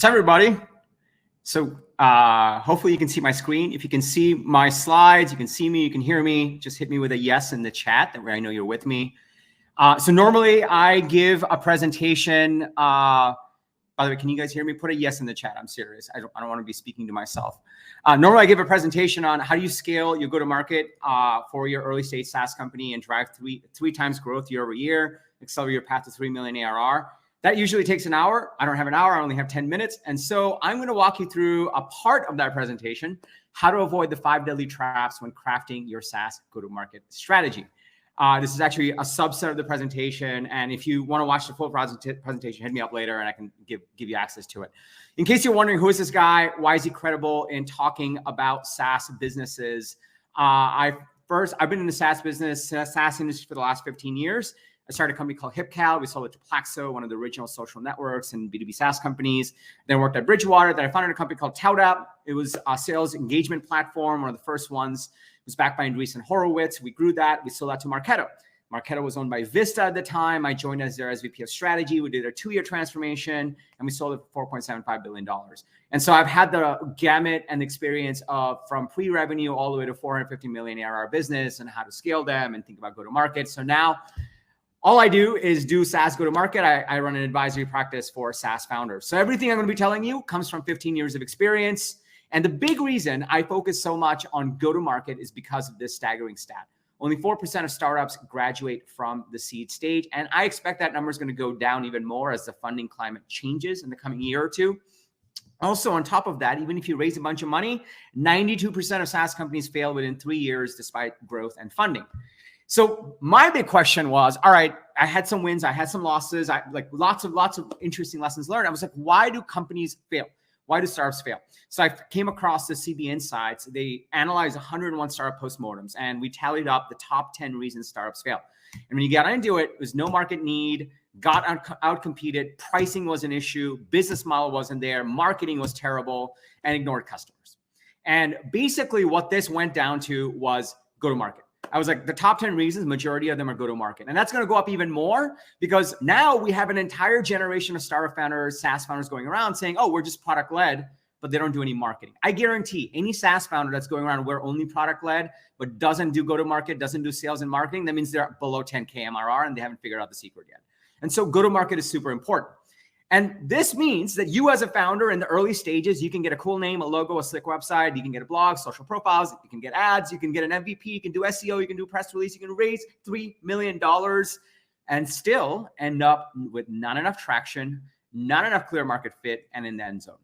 What's up, everybody? So hopefully you can see my screen. If you can see my slides, you can see me, you can hear me, just hit me with a yes in the chat. That way I know you're with me. So normally I give a presentation. By the way, can you guys hear me? Put a yes in the chat. I'm serious. I don't want to be speaking to myself. Normally I give a presentation on how do you scale your go-to-market for your early stage SaaS company and drive three times growth year over year, accelerate your path to 3 million ARR. That usually takes an hour. I don't have an hour. I only have 10 minutes. And so I'm going to walk you through a part of that presentation, how to avoid the 5 deadly traps when crafting your SaaS go-to-market strategy. This is actually a subset of the presentation. And if you want to watch the full presentation, hit me up later and I can give you access to it. In case you're wondering, who is this guy? Why is he credible in talking about SaaS businesses? I've been in the SaaS industry for the last 15 years. I started a company called HipCal. We sold it to Plaxo, one of the original social networks and B2B SaaS companies. Then worked at Bridgewater. Then I founded a company called ToutApp. It was a sales engagement platform, one of the first ones. It was backed by Andreessen Horowitz. We grew that. We sold that to Marketo. Marketo was owned by Vista at the time. I joined as their SVP of strategy. We did a 2-year transformation, and we sold it for $4.75 billion. And so I've had the gamut and experience of from pre-revenue all the way to 450 million ARR business and how to scale them and think about go-to-market. So now, all I do is do SaaS go-to-market. I run an advisory practice for SaaS founders. So everything I'm going to be telling you comes from 15 years of experience. And the big reason I focus so much on go-to-market is because of this staggering stat. Only 4% of startups graduate from the seed stage. And I expect that number is going to go down even more as the funding climate changes in the coming year or two. Also, on top of that, even if you raise a bunch of money, 92% of SaaS companies fail within 3 years despite growth and funding. So my big question was, all right, I had some wins, I had some losses, I like lots of interesting lessons learned. I was like, why do companies fail? Why do startups fail? So I came across the CB Insights. They analyzed 101 startup postmortems, and we tallied up the top 10 reasons startups fail. And when you get into it, it was no market need, got outcompeted, pricing was an issue, business model wasn't there, marketing was terrible, and ignored customers. And basically what this went down to was go-to-market. I was like, the top 10 reasons, majority of them are go-to-market. And that's going to go up even more because now we have an entire generation of startup founders, SaaS founders going around saying, oh, we're just product-led, but they don't do any marketing. I guarantee any SaaS founder that's going around, we're only product-led, but doesn't do go-to-market, doesn't do sales and marketing, that means they're below 10K MRR and they haven't figured out the secret yet. And so go-to-market is super important. And this means that you as a founder in the early stages, you can get a cool name, a logo, a slick website, you can get a blog, social profiles, you can get ads, you can get an MVP, you can do SEO, you can do press release, you can raise $3 million and still end up with not enough traction, not enough clear market fit, and in the end zone.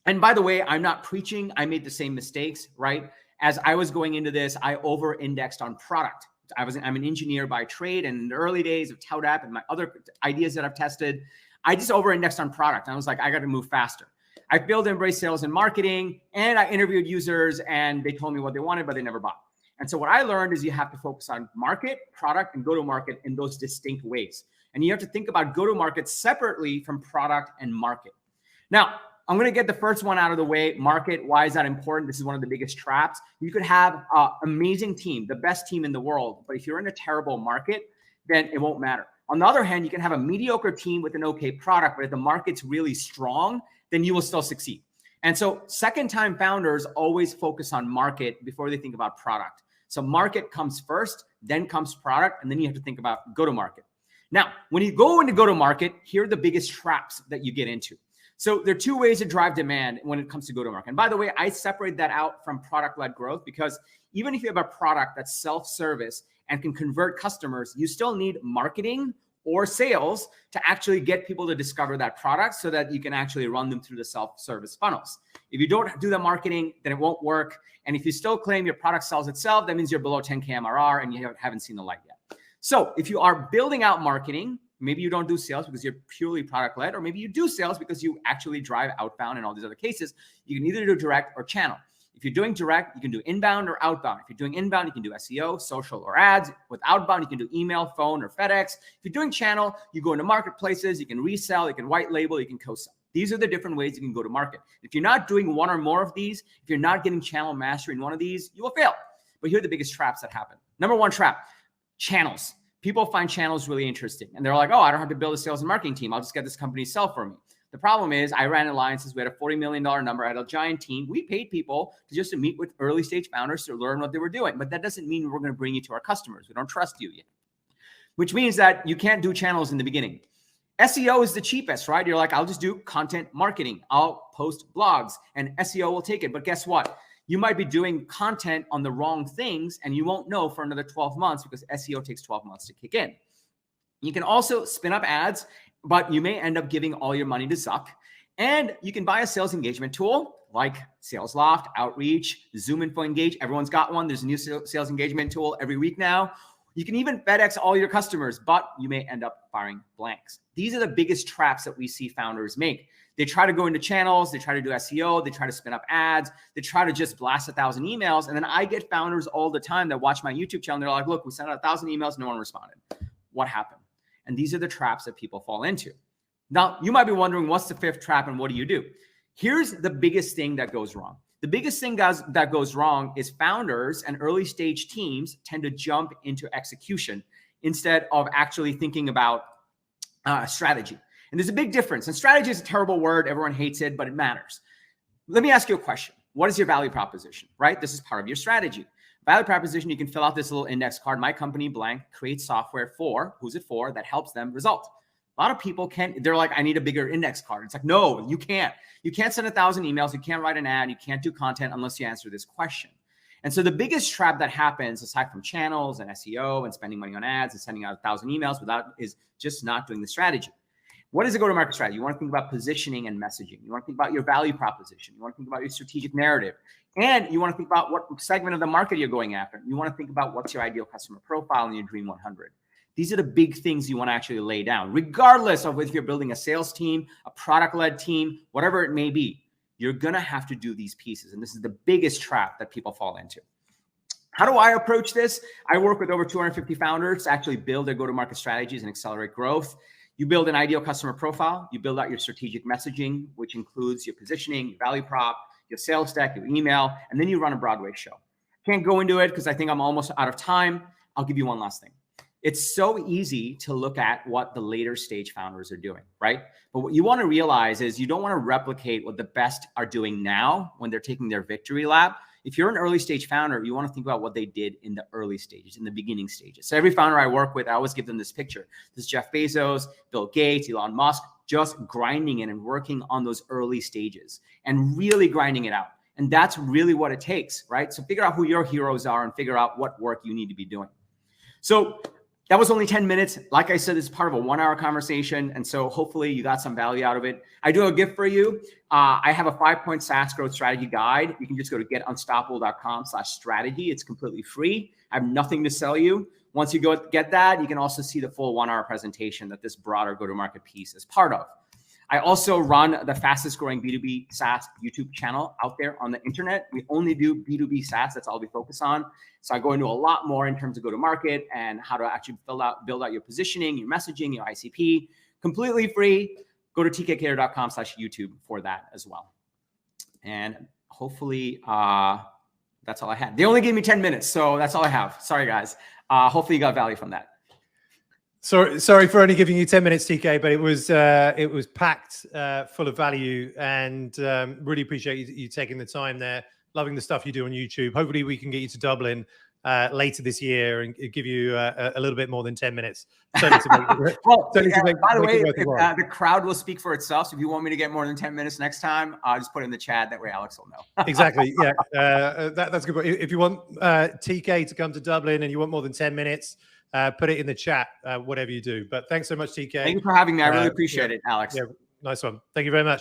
And by the way, I'm not preaching. I made the same mistakes, right? As I was going into this, I over-indexed on product. I'm an engineer by trade, and in the early days of ToutApp and my other ideas that I've tested, I just over-indexed on product. I was like, I got to move faster. I failed to embrace sales and marketing, and I interviewed users, and they told me what they wanted, but they never bought. And so what I learned is you have to focus on market, product, and go-to-market in those distinct ways. And you have to think about go-to-market separately from product and market. Now, I'm going to get the first one out of the way. Market, why is that important? This is one of the biggest traps. You could have an amazing team, the best team in the world, but if you're in a terrible market, then it won't matter. On the other hand, you can have a mediocre team with an okay product, but if the market's really strong, then you will still succeed. And so second-time founders always focus on market before they think about product. So market comes first, then comes product, and then you have to think about go-to-market. Now, when you go into go-to-market, here are the biggest traps that you get into. So there are 2 ways to drive demand when it comes to go-to-market. And by the way, I separate that out from product-led growth because even if you have a product that's self-service and can convert customers, you still need marketing or sales to actually get people to discover that product so that you can actually run them through the self-service funnels. If you don't do the marketing, then it won't work. And if you still claim your product sells itself, that means you're below 10K MRR and you haven't seen the light yet. So if you are building out marketing, maybe you don't do sales because you're purely product-led, or maybe you do sales because you actually drive outbound and all these other cases. You can either do direct or channel. If you're doing direct, you can do inbound or outbound. If you're doing inbound, you can do SEO, social, or ads. With outbound, you can do email, phone, or FedEx. If you're doing channel, you go into marketplaces, you can resell, you can white label, you can co-sell. These are the different ways you can go to market. If you're not doing one or more of these, if you're not getting channel mastery in one of these, you will fail. But here are the biggest traps that happen. Number 1 trap, channels. People find channels really interesting. And they're like, oh, I don't have to build a sales and marketing team. I'll just get this company to sell for me. The problem is I ran alliances. We had a $40 million number. I had a giant team. We paid people to meet with early stage founders to learn what they were doing. But that doesn't mean we're going to bring you to our customers. We don't trust you yet, which means that you can't do channels in the beginning. SEO is the cheapest, right? You're like, I'll just do content marketing. I'll post blogs and SEO will take it. But guess what? You might be doing content on the wrong things and you won't know for another 12 months because SEO takes 12 months to kick in. You can also spin up ads, but you may end up giving all your money to Zuck. And you can buy a sales engagement tool like SalesLoft, Outreach, Zoom Info Engage. Everyone's got one. There's a new sales engagement tool every week now. You can even FedEx all your customers, but you may end up firing blanks. These are the biggest traps that we see founders make. They try to go into channels, they try to do SEO, they try to spin up ads, they try to just blast 1,000 emails. And then I get founders all the time that watch my YouTube channel. And they're like, look, we sent out 1,000 emails, no one responded. What happened? And these are the traps that people fall into. Now, you might be wondering, what's the fifth trap and what do? Here's the biggest thing that goes wrong. The biggest thing that goes wrong is founders and early stage teams tend to jump into execution instead of actually thinking about strategy. And there's a big difference. And strategy is a terrible word. Everyone hates it, but it matters. Let me ask you a question. What is your value proposition, right? This is part of your strategy. Value proposition, you can fill out this little index card. My company blank creates software for, who's it for, that helps them result. A lot of people can't, they're like, I need a bigger index card. It's like, no, you can't. You can't send 1,000 emails. You can't write an ad. You can't do content unless you answer this question. And so the biggest trap that happens, aside from channels and SEO and spending money on ads and sending out 1,000 emails is just not doing the strategy. What is a go-to-market strategy? You want to think about positioning and messaging. You want to think about your value proposition. You want to think about your strategic narrative. And you want to think about what segment of the market you're going after. You want to think about what's your ideal customer profile in your Dream 100. These are the big things you want to actually lay down, regardless of if you're building a sales team, a product-led team, whatever it may be. You're going to have to do these pieces. And this is the biggest trap that people fall into. How do I approach this? I work with over 250 founders to actually build their go-to-market strategies and accelerate growth. You build an ideal customer profile. You build out your strategic messaging, which includes your positioning, your value prop, your sales deck, your email, and then you run a Broadway show. Can't go into it because I think I'm almost out of time. I'll give you one last thing. It's so easy to look at what the later stage founders are doing, right? But what you want to realize is you don't want to replicate what the best are doing now when they're taking their victory lap. If you're an early stage founder, you want to think about what they did in the early stages, in the beginning stages. So every founder I work with, I always give them this picture. This is Jeff Bezos, Bill Gates, Elon Musk, just grinding in and working on those early stages and really grinding it out. And that's really what it takes, right? So figure out who your heroes are and figure out what work you need to be doing. So that was only 10 minutes. Like I said, it's part of a 1-hour conversation. And so hopefully you got some value out of it. I do have a gift for you. I have a 5-point SaaS growth strategy guide. You can just go to getunstoppable.com/strategy. It's completely free. I have nothing to sell you. Once you go get that, you can also see the full 1-hour presentation that this broader go-to-market piece is part of. I also run the fastest growing B2B SaaS YouTube channel out there on the internet. We only do B2B SaaS. That's all we focus on. So I go into a lot more in terms of go-to-market and how to actually build out your positioning, your messaging, your ICP. Completely free. Go to tkkader.com/YouTube for that as well. And hopefully that's all I had. They only gave me 10 minutes, so that's all I have. Sorry, guys. Hopefully you got value from that. Sorry for only giving you 10 minutes, TK, but it was packed full of value, and really appreciate you taking the time there. Loving the stuff you do on YouTube. Hopefully we can get you to Dublin later this year and give you a little bit more than 10 minutes. By the way, the crowd will speak for itself. So if you want me to get more than 10 minutes next time, I'll just put it in the chat. That way Alex will know. Exactly. Yeah, that's good. If you want TK to come to Dublin and you want more than 10 minutes, put it in the chat, whatever you do. But thanks so much, TK. Thank you for having me. I really appreciate it, Alex. Yeah, nice one. Thank you very much.